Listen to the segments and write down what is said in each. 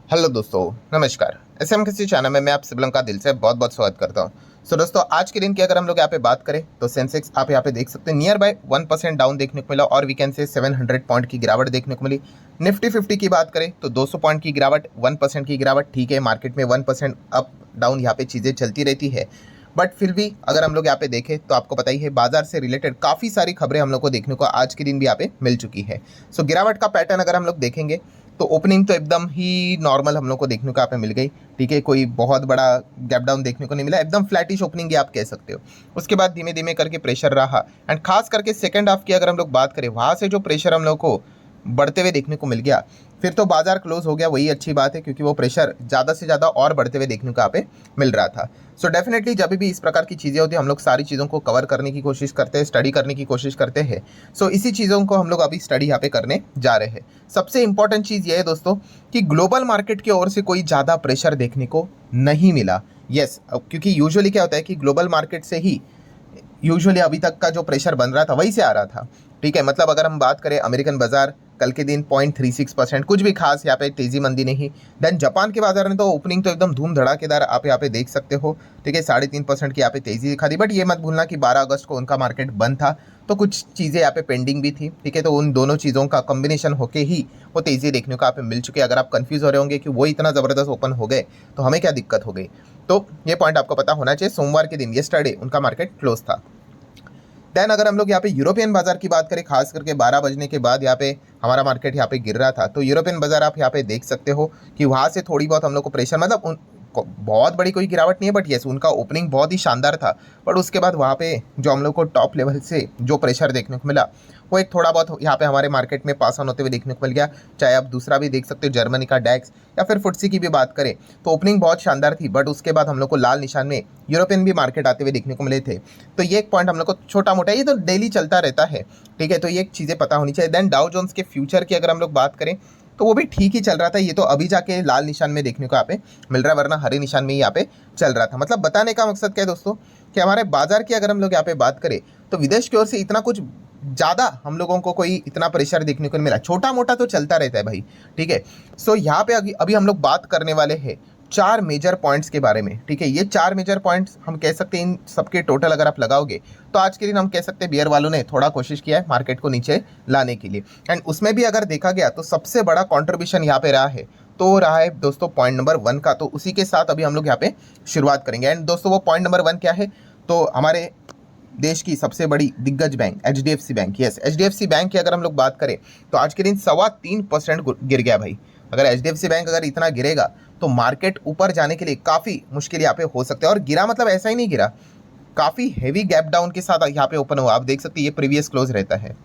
Hello दोस्तों, नमस्कार। SM किसी चैनल में मैं आप सभी लोगों का दिल से बहुत बहुत स्वागत करता हूं। दोस्तों, आज के दिन की अगर हम लोग यहाँ पे बात करें तो सेंसेक्स आप यहाँ पे देख सकते हैं नियर बाय 1% डाउन देखने को मिला और वी कैन से 700 पॉइंट की गिरावट देखने को मिली। निफ्टी 50 की बात करें तो 200 पॉइंट की गिरावट, 1% की गिरावट। ठीक है, मार्केट में 1% अप डाउन यहाँ पे चीज़ें चलती रहती है, बट फिर भी अगर हम लोग यहाँ पे देखें तो आपको पता ही है बाजार से रिलेटेड काफ़ी सारी खबरें हम लोग को देखने को आज के दिन भी यहाँ पे मिल चुकी है। गिरावट का पैटर्न अगर हम लोग देखेंगे तो ओपनिंग तो एकदम ही नॉर्मल हम लोग को देखने को यहाँ पे मिल गई। ठीक है, कोई बहुत बड़ा गैप डाउन देखने को नहीं मिला, एकदम फ्लैटिश ओपनिंग ही आप कह सकते हो। उसके बाद धीमे धीमे करके प्रेशर रहा एंड खास करके सेकंड हाफ की अगर हम लोग बात करें, वहाँ से जो प्रेशर हम लोग को बढ़ते हुए देखने को मिल गया, फिर तो बाजार क्लोज हो गया। वही अच्छी बात है क्योंकि वो प्रेशर ज़्यादा से ज़्यादा और बढ़ते हुए देखने को यहाँ पे मिल रहा था। डेफिनेटली जब भी इस प्रकार की चीज़ें होती है हम लोग सारी चीज़ों को कवर करने की कोशिश करते हैं, स्टडी करने की कोशिश करते हैं। इसी चीज़ों को हम लोग अभी स्टडी यहाँ पे करने जा रहे हैं। सबसे इंपॉर्टेंट चीज़ ये है दोस्तों कि ग्लोबल मार्केट की ओर से कोई ज़्यादा प्रेशर देखने को नहीं मिला। यस, क्योंकि यूजुअली क्या होता है कि ग्लोबल मार्केट से ही यूजुअली अभी तक का जो प्रेशर बन रहा था वही से आ रहा था। ठीक है, मतलब अगर हम बात करें अमेरिकन बाजार कल के दिन 0.36%, कुछ भी खास यहाँ पे तेजी मंदी नहीं। देन जापान के बाजार ने तो ओपनिंग तो एकदम धूम धड़ाकेदार आप यहाँ पे देख सकते हो। ठीक है, 3.5% की यहाँ पे तेजी दिखा दी, बट ये मत भूलना कि 12 अगस्त को उनका मार्केट बंद था तो कुछ चीज़ें यहाँ पे पेंडिंग भी थी। ठीक है, तो उन दोनों चीज़ों का कॉम्बिनेशन होके ही वो तेज़ी देखने को यहाँ पे मिल चुकी है। अगर आप कन्फ्यूज़ हो रहे होंगे कि वो इतना ज़बरदस्त ओपन हो गए तो हमें क्या दिक्कत हो गई, तो ये पॉइंट आपको पता होना चाहिए। सोमवार के दिन येस्टरडे उनका मार्केट क्लोज था। देन अगर हम लोग यहाँ पे यूरोपियन बाजार की बात करें, खास करके 12 बजने के बाद यहाँ पे हमारा मार्केट यहाँ पे गिर रहा था, तो यूरोपियन बाजार आप यहाँ पे देख सकते हो कि वहाँ से थोड़ी बहुत हम लोग को प्रेशर, मतलब बहुत बड़ी कोई गिरावट नहीं है, बट यस उनका ओपनिंग बहुत ही शानदार था। बट उसके बाद वहाँ पे जो हम लोग को टॉप लेवल से जो प्रेशर देखने को मिला वो एक थोड़ा बहुत यहाँ पे हमारे मार्केट में पास ऑन होते हुए देखने को मिल गया। चाहे आप दूसरा भी देख सकते हो, जर्मनी का डैक्स या फिर फुटसी की भी बात करें तो ओपनिंग बहुत शानदार थी, बट उसके बाद हम लोग को लाल निशान में यूरोपियन भी मार्केट आते हुए देखने को मिले थे। तो ये एक पॉइंट हम लोग को छोटा मोटा, ये तो डेली चलता रहता है। ठीक है, तो ये चीज़ें पता होनी चाहिए। देन डाउ जोन्स के फ्यूचर की अगर हम लोग बात करें तो वो भी ठीक ही चल रहा था। ये तो अभी जाके लाल निशान में देखने को यहाँ पे मिल रहा है, वरना हरे निशान में ही यहाँ पे चल रहा था। मतलब बताने का मकसद क्या है दोस्तों कि हमारे बाजार की अगर हम लोग यहाँ पे बात करें तो विदेश की ओर से इतना कुछ ज़्यादा हम लोगों को कोई इतना प्रेशर देखने को नहीं मिला, छोटा मोटा तो चलता रहता है भाई। ठीक है, यहाँ पे अभी हम लोग बात करने वाले हैं 4 मेजर पॉइंट्स के बारे में। ठीक है, ये 4 मेजर पॉइंट्स हम कह सकते हैं इन सबके टोटल अगर आप लगाओगे तो आज के दिन हम कह सकते हैं बियर वालों ने थोड़ा कोशिश किया है मार्केट को नीचे लाने के लिए। एंड उसमें भी अगर देखा गया तो सबसे बड़ा कॉन्ट्रीब्यूशन यहाँ पे रहा है, तो रहा है दोस्तों पॉइंट नंबर 1 का। तो उसी के साथ अभी हम लोग यहाँ पे शुरुआत करेंगे। एंड दोस्तों वो पॉइंट नंबर 1 क्या है, तो हमारे देश की सबसे बड़ी दिग्गज bank HDFC bank. Yes, HDFC bank की अगर हम लोग बात करें तो आज के दिन 3.25% गिर गया भाई। अगर HDFC बैंक अगर इतना गिरेगा तो मार्केट ऊपर जाने के लिए काफ़ी मुश्किल यहाँ पे हो सकते हैं। और गिरा मतलब ऐसा ही नहीं गिरा, काफ़ी हैवी गैप डाउन के साथ यहाँ पे ओपन हुआ। आप देख सकते हैं ये प्रीवियस क्लोज रहता है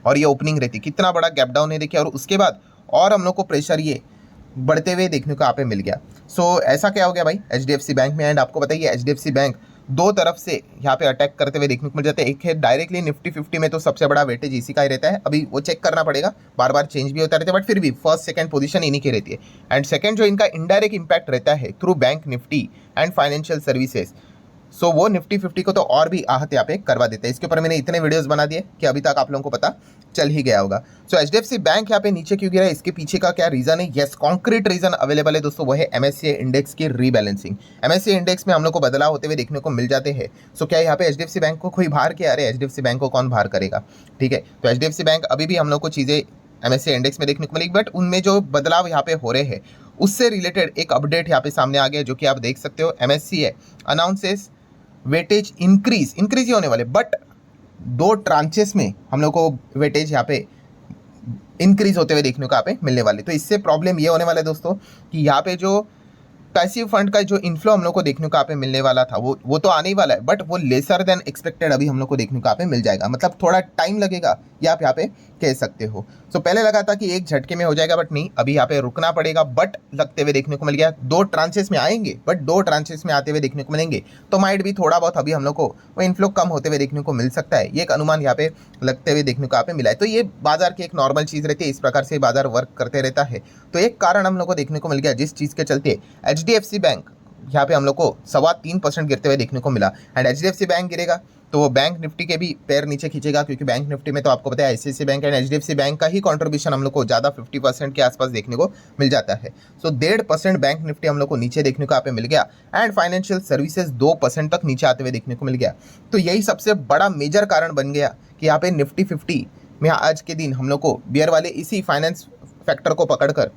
और ये ओपनिंग रहती है, कितना बड़ा गैप डाउन है देखिए। और उसके बाद और हम लोग को प्रेशर ये बढ़ते हुए देखने को यहाँ पे मिल गया। ऐसा क्या हो गया भाई HDFC बैंक में। एंड आपको बताइए HDFC बैंक दो तरफ से यहाँ पे अटैक करते हुए देखने को मिल जाते हैं। एक है डायरेक्टली निफ्टी 50 में, तो सबसे बड़ा वेटेज इसी का ही रहता है। अभी वो चेक करना पड़ेगा, बार बार चेंज भी होता रहता है, बट फिर भी फर्स्ट सेकंड पोजीशन इन्हीं की रहती है। एंड सेकंड जो इनका इनडायरेक्ट इंपैक्ट रहता है through bank Nifty and financial services, वो निफ्टी 50 को तो और भी आहत यहाँ पे करवा देते हैं। इसके ऊपर मैंने इतने वीडियोस बना दिए कि अभी तक आप लोगों को पता चल ही गया होगा। HDFC बैंक यहाँ पे नीचे क्यों गिरा है, इसके पीछे का क्या रीजन है। यस, कॉन्क्रीट रीजन अवेलेबल है दोस्तों, वो है MSCI इंडेक्स की रीबैलेंसिंग। MSCI इंडेक्स में हम लोग को बदलाव होते हुए देखने को मिल जाते हैं। क्या यहाँ पे HDFC बैंक को कोई बाहर किया, अरे HDFC बैंक को कौन बाहर करेगा। ठीक है, तो HDFC बैंक अभी भी हम लोग को चीज़ें MSCI इंडेक्स में देखने को मिलेगी, बट उनमें जो बदलाव यहाँ पे हो रहे हैं उससे रिलेटेड एक अपडेट यहाँ पे सामने आ गया, जो कि आप देख सकते हो। MSCI अनाउंसेस वेटेज इंक्रीज ही होने वाले, बट 2 ट्रांचेस में हम लोग को वेटेज यहाँ पे इंक्रीज होते हुए देखने को यहाँ पे मिलने वाले। तो इससे प्रॉब्लम ये होने वाला है दोस्तों कि यहाँ पे जो पैसिव फंड का जो इन्फ्लो हम लोग को देखने को यहाँ पे मिलने वाला था वो तो आने ही वाला है, बट वो लेसर देन एक्सपेक्टेड अभी हम लोग को देखने को यहाँ पे मिल जाएगा। मतलब थोड़ा टाइम लगेगा, ये आप यहाँ पे कह सकते हो। पहले लगा था कि एक झटके में हो जाएगा, बट नहीं, अभी यहाँ पे रुकना पड़ेगा। बट लगते हुए देखने को मिल गया 2 ट्रांचेस में आएंगे, बट 2 ट्रांचेस में आते हुए देखने को मिलेंगे, तो माइट भी थोड़ा बहुत अभी हम लोग को वो इन्फ्लो कम होते हुए देखने को मिल सकता है। ये एक अनुमान यहाँ पे लगते हुए देखने को यहाँ पे मिला है। तो ये बाजार की एक नॉर्मल चीज़ रहती है, इस प्रकार से बाजार वर्क करते रहता है। तो एक कारण हम लोग को देखने को मिल गया जिस चीज़ के चलते HDFC बैंक यहाँ पे हम लोग को 3.25% गिरते हुए देखने को मिला। एंड HDFC बैंक गिरेगा तो वो बैंक निफ्टी के भी पैर नीचे खींचेगा, क्योंकि बैंक निफ्टी में तो आपको पता है ICICI bank and HDFC bank का ही कंट्रीब्यूशन हम लोग को ज़्यादा 50% के आसपास देखने को मिल जाता है। सो 1.5% बैंक निफ्टी हम लोग को नीचे देखने को यहाँ पे मिल गया एंड फाइनेंशियल सर्विसेज 2% तक नीचे आते हुए देखने को मिल गया। तो यही सबसे बड़ा मेजर कारण बन गया कि यहाँ पे निफ्टी 50 में आज के दिन हम लोग को बियर वाले इसी फाइनेंस फैक्टर को पकड़कर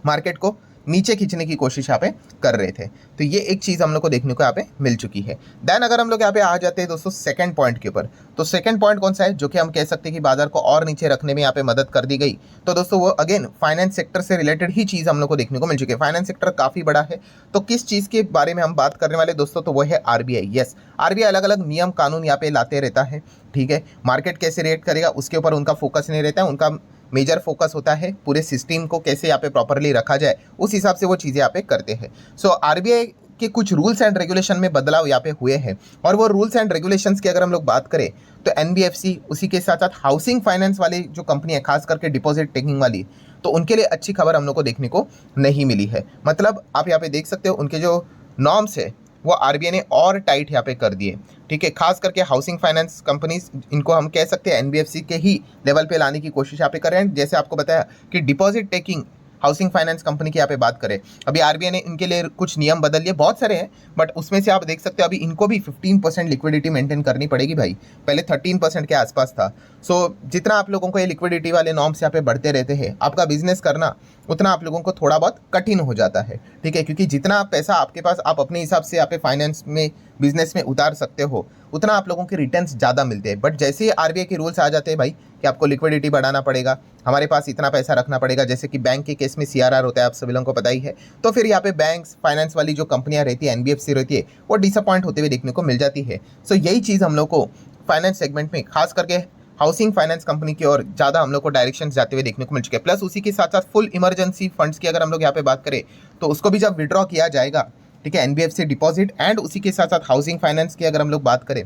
मार्केट को नीचे खींचने की कोशिश यहाँ पे कर रहे थे। तो ये एक चीज़ हम लोग को देखने को यहाँ पे मिल चुकी है। देन अगर हम लोग यहाँ पे आ जाते हैं दोस्तों सेकंड पॉइंट के ऊपर, तो सेकंड पॉइंट कौन सा है जो कि हम कह सकते हैं कि बाजार को और नीचे रखने में यहाँ पे मदद कर दी गई, तो दोस्तों वो अगेन फाइनेंस सेक्टर से रिलेटेड ही चीज़ हम लोग को देखने को मिल चुकी है। फाइनेंस सेक्टर काफ़ी बड़ा है, तो किस चीज़ के बारे में हम बात करने वाले दोस्तों, तो वो है RBI। यस, RBI अलग अलग नियम कानून यहाँ पे लाते रहता है, ठीक है। मार्केट कैसे रिएक्ट करेगा उसके ऊपर उनका फोकस नहीं रहता है, उनका मेजर फोकस होता है पूरे सिस्टम को कैसे यहाँ पे प्रॉपरली रखा जाए, उस हिसाब से वो चीज़ें यहाँ पे करते हैं। सो RBI के कुछ रूल्स एंड रेगुलेशन में बदलाव यहाँ पे हुए हैं, और वो रूल्स एंड रेगुलेशंस की अगर हम लोग बात करें तो NBFC, उसी के साथ साथ हाउसिंग फाइनेंस वाली जो कंपनी है, खास करके डिपॉजिट टेकिंग वाली, तो उनके लिए अच्छी खबर हम लोग को देखने को नहीं मिली है। मतलब आप यहाँ पे देख सकते हो उनके जो नॉर्म्स है वो RBI ने और टाइट यहाँ पे कर दिए, ठीक है। खास करके हाउसिंग फाइनेंस कंपनीज, इनको हम कह सकते हैं NBFC के ही लेवल पे लाने की कोशिश यहाँ पे कर रहे हैं। जैसे आपको बताया कि deposit taking housing finance company की यहाँ पे बात करें, अभी RBI ने इनके लिए कुछ नियम बदल लिए, बहुत सारे हैं, बट उसमें से आप देख सकते हो अभी इनको भी 15% लिक्विडिटी मेंटेन करनी पड़ेगी भाई, पहले 13% के आसपास था। सो जितना आप लोगों को ये लिक्विडिटी वाले नॉर्म्स यहाँ पे बढ़ते रहते हैं, आपका बिजनेस करना उतना आप लोगों को थोड़ा बहुत कठिन हो जाता है, ठीक है, क्योंकि जितना पैसा आपके पास आप अपने हिसाब से यहाँ पे फाइनेंस में बिजनेस में उतार सकते हो, उतना आप लोगों के रिटर्न्स ज़्यादा मिलते हैं। बट जैसे ही RBI के रूल्स आ जाते हैं भाई कि आपको लिक्विडिटी बढ़ाना पड़ेगा, हमारे पास इतना पैसा रखना पड़ेगा, जैसे कि बैंक के केस में CRR होता है, आप सभी लोगों को पता ही है, तो फिर यहाँ पे बैंक्स फाइनेंस वाली जो कंपनियाँ रहती है, NBFC रहती है, वो डिसअपॉइंट होते हुए देखने को मिल जाती है। सो यही चीज़ हम लोग को फाइनेंस सेगमेंट में, खास करके हाउसिंग फाइनेंस कंपनी की ओर ज़्यादा हम लोग को डायरेक्शन जाते हुए देखने को मिल चुके हैं। प्लस उसी के साथ साथ फुल इमरजेंसी फंड्स की अगर हम लोग यहाँ पे बात करें, तो उसको भी जब विड्रॉ किया जाएगा, ठीक है, NBFC डिपॉजिट एंड उसी के साथ साथ हाउसिंग फाइनेंस की अगर हम लोग बात करें,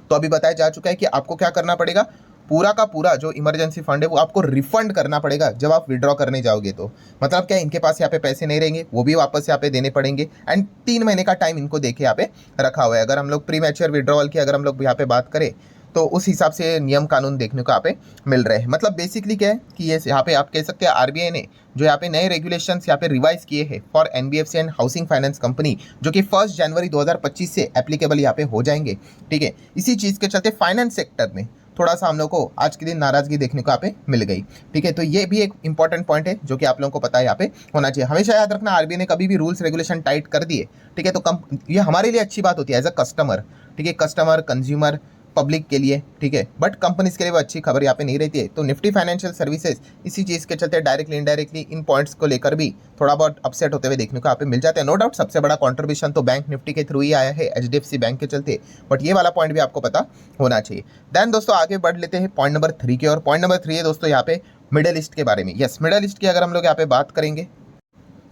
तो अभी बताया जा चुका है कि आपको क्या करना पड़ेगा, पूरा का पूरा जो इमरजेंसी फंड है वो आपको रिफंड करना पड़ेगा जब आप विड्रॉ करने जाओगे। तो मतलब क्या, इनके पास यहाँ पे पैसे नहीं रहेंगे, वो भी वापस यहाँ पे देने पड़ेंगे। एंड 3 महीने का टाइम इनको देके यहाँ पे रखा हुआ है। अगर हम लोग प्री मैच्योर विड्रॉवल की अगर हम लोग यहाँ पे बात करें, तो उस हिसाब से नियम कानून देखने को यहाँ पे मिल रहे हैं। मतलब बेसिकली क्या है कि ये यहाँ पे आप कह सकते हैं RBI ने जो यहाँ पे नए रेगुलेशंस यहाँ पे रिवाइज किए हैं for NBFC and housing finance company, जो कि 1 जनवरी 2025 से एप्लीकेबल यहाँ पे हो जाएंगे, ठीक है। इसी चीज़ के चलते फाइनेंस सेक्टर में थोड़ा सा हम लोग को आज के दिन नाराजगी देखने को यहाँ पे मिल गई, ठीक है। तो ये भी एक इंपॉर्टेंट पॉइंट है जो कि आप लोगों को पता है यहाँ पे होना चाहिए। हमेशा याद रखना, RBI ने कभी भी रूल्स रेगुलेशन टाइट कर दिए, ठीक है, तो ये हमारे लिए अच्छी बात होती है एज अ कस्टमर, ठीक है, कस्टमर, कंज्यूमर, पब्लिक के लिए, ठीक है, बट कंपनीज के लिए वो अच्छी खबर यहाँ पे नहीं रहती है। तो निफ्टी फाइनेंशियल सर्विसेज इसी चीज़ के चलते डायरेक्टली इनडायरेक्टली इन पॉइंट्स को लेकर भी थोड़ा बहुत अपसेट होते हुए देखने को यहाँ पे मिल जाता है। नो डाउट सबसे बड़ा कंट्रीब्यूशन तो बैंक निफ्टी के थ्रू ही आया है, HDFC बैंक के चलते, बट ये वाला पॉइंट भी आपको पता होना चाहिए। देन दोस्तों आगे बढ़ लेते हैं पॉइंट नंबर 3 की, और पॉइंट नंबर 3 है दोस्तों यहाँ पे मिडल ईस्ट के बारे में। यस, मिडल ईस्ट की अगर हम लोग यहाँ पे बात करेंगे,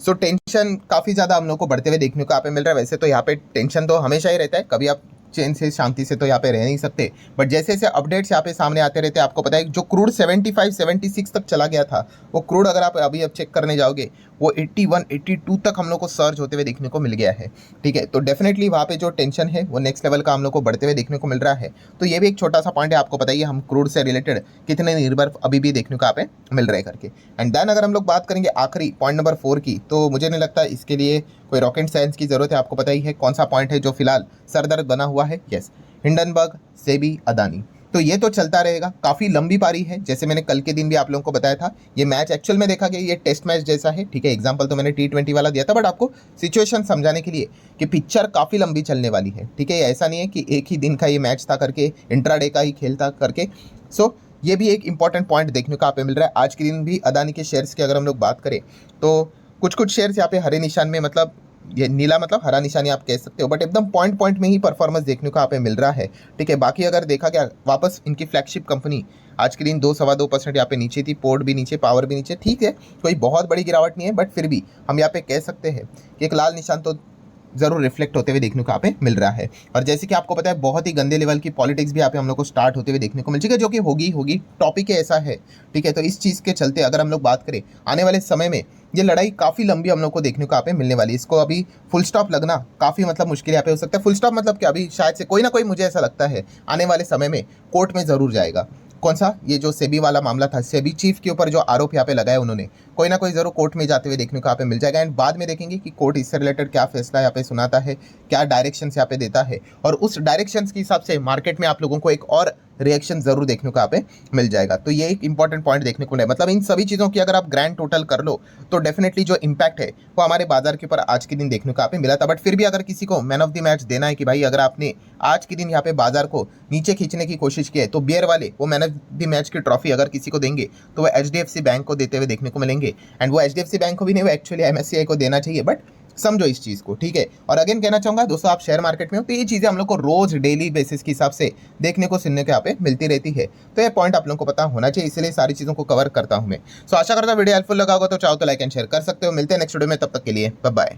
सो टेंशन काफ़ी ज़्यादा हम लोग को बढ़ते हुए देखने को यहाँ पे मिल रहा है। वैसे तो यहाँ पे टेंशन तो हमेशा ही रहता है, कभी आप चैन से शांति से तो यहाँ पे रह नहीं सकते, बट जैसे जैसे अपडेट्स यहाँ पे सामने आते रहते हैं, आपको पता है जो क्रूड 75-76 तक चला गया था, वो क्रूड अगर आप अभी अब चेक करने जाओगे वो 81-82 तक हम लोग को सर्ज होते हुए देखने को मिल गया है, ठीक है। तो डेफिनेटली वहाँ पे जो टेंशन है वो नेक्स्ट लेवल का हम लोग को बढ़ते हुए देखने को मिल रहा है। तो ये भी एक छोटा सा पॉइंट है, आपको बताइए हम क्रूड से रिलेटेड कितने निर्भर अभी भी देखने को यहाँ पे मिल रहे करके। एंड देन अगर हम लोग बात करेंगे आखिरी पॉइंट नंबर 4 की, तो मुझे नहीं लगता इसके लिए कोई रॉकेट साइंस की जरूरत है, आपको पता ही है कौन सा पॉइंट है जो फिलहाल सरदर्द बना हुआ है। Yes, Hindenburg, SEBI, Adani. तो ये तो चलता रहेगा, काफ़ी लंबी पारी है, जैसे मैंने कल के दिन भी आप लोगों को बताया था। ये मैच एक्चुअल में देखा गया ये टेस्ट मैच जैसा है, ठीक है। एग्जांपल तो मैंने T20 वाला दिया था, बट आपको सिचुएशन समझाने के लिए कि पिक्चर काफ़ी लंबी चलने वाली है, ठीक है। ऐसा नहीं है कि एक ही दिन का ये मैच था करके, इंट्राडे का ही खेल था करके। सो ये भी एक इंपॉर्टेंट पॉइंट देखने को यहाँ पे मिल रहा है। आज के दिन भी अदानी के शेयर्स की अगर हम लोग बात करें, तो कुछ शेयर्स यहाँ पे हरे निशान में, मतलब ये नीला मतलब हरा निशानी आप कह सकते हो, बट एकदम पॉइंट में ही परफॉर्मेंस देखने को यहाँ पे मिल रहा है, ठीक है। बाकी अगर देखा गया वापस इनकी फ्लैगशिप कंपनी आज के दिन 2-2.25% यहाँ पे नीचे थी, पोर्ट भी नीचे, पावर भी नीचे, ठीक है, कोई बहुत बड़ी गिरावट नहीं है, बट फिर भी हम यहाँ पे कह सकते हैं कि एक लाल निशान तो जरूर रिफ्लेक्ट होते हुए देखने को यहाँ पे मिल रहा है। और जैसे कि आपको पता है बहुत ही गंदे लेवल की पॉलिटिक्स भी यहाँ पे हम लोग को स्टार्ट होते हुए देखने को मिल चुकी है, जो कि होगी टॉपिक ऐसा है, ठीक है। तो इस चीज़ के चलते अगर हम लोग बात करें आने वाले समय में ये लड़ाई काफ़ी लंबी हम लोग को देखने को यहाँ पे मिलने वाली है। इसको अभी फुल स्टॉप लगना काफ़ी मतलब मुश्किल यहाँ पे हो सकता है। फुल स्टॉप मतलब क्या, अभी शायद से कोई ना कोई, मुझे ऐसा लगता है आने वाले समय में कोर्ट में ज़रूर जाएगा। कौन सा, ये जो सेबी वाला मामला था, सेबी चीफ के ऊपर जो आरोप यहाँ पे लगाए उन्होंने, कोई ना कोई जरूर कोर्ट में जाते हुए देखने को यहाँ पे मिल जाएगा। एंड बाद में देखेंगे कि कोर्ट इससे रिलेटेड क्या फैसला यहाँ पे सुनाता है, क्या डायरेक्शन यहाँ पे देता है, और उस डायरेक्शन के हिसाब से मार्केट में आप लोगों को एक और रिएक्शन जरूर देखने को यहाँ पे मिल जाएगा। तो ये एक इंपॉर्टेंट पॉइंट देखने को मिला। मतलब इन सभी चीज़ों की अगर आप ग्रैंड टोटल कर लो तो डेफिनेटली जो इम्पैक्ट है वो हमारे बाजार के ऊपर आज के दिन देखने को यहाँ पे मिला था। बट फिर भी अगर किसी को मैन ऑफ द मैच देना है कि भाई अगर आपने आज के दिन यहाँ पे बाजार को नीचे खींचने की कोशिश की है, तो बियर वाले वो मैन ऑफ द मैच की ट्रॉफी अगर किसी को देंगे तो वो HDFC बैंक को देते हुए देखने को मिलेंगे। एंड वो HDFC बैंक को भी नहीं, वो एक्चुअली MSCI को देना चाहिए। बट समझो इस चीज़ को, ठीक है। और अगेन कहना चाहूँगा दोस्तों, आप शेयर मार्केट में हो तो ये चीज़ें हम लोग को रोज डेली बेसिस के हिसाब से देखने को सुनने को यहाँ पे मिलती रहती है। तो ये पॉइंट आप लोगों को पता होना चाहिए, इसलिए सारी चीज़ों को कवर करता हूँ मैं। सो आशा करता हूँ वीडियो हेल्पफुल लगा होगा, तो चाहो तो लाइक एंड शेयर कर सकते हो। मिलते हैं नेक्स्ट वीडियो में, तब तक के लिए बाय बाय।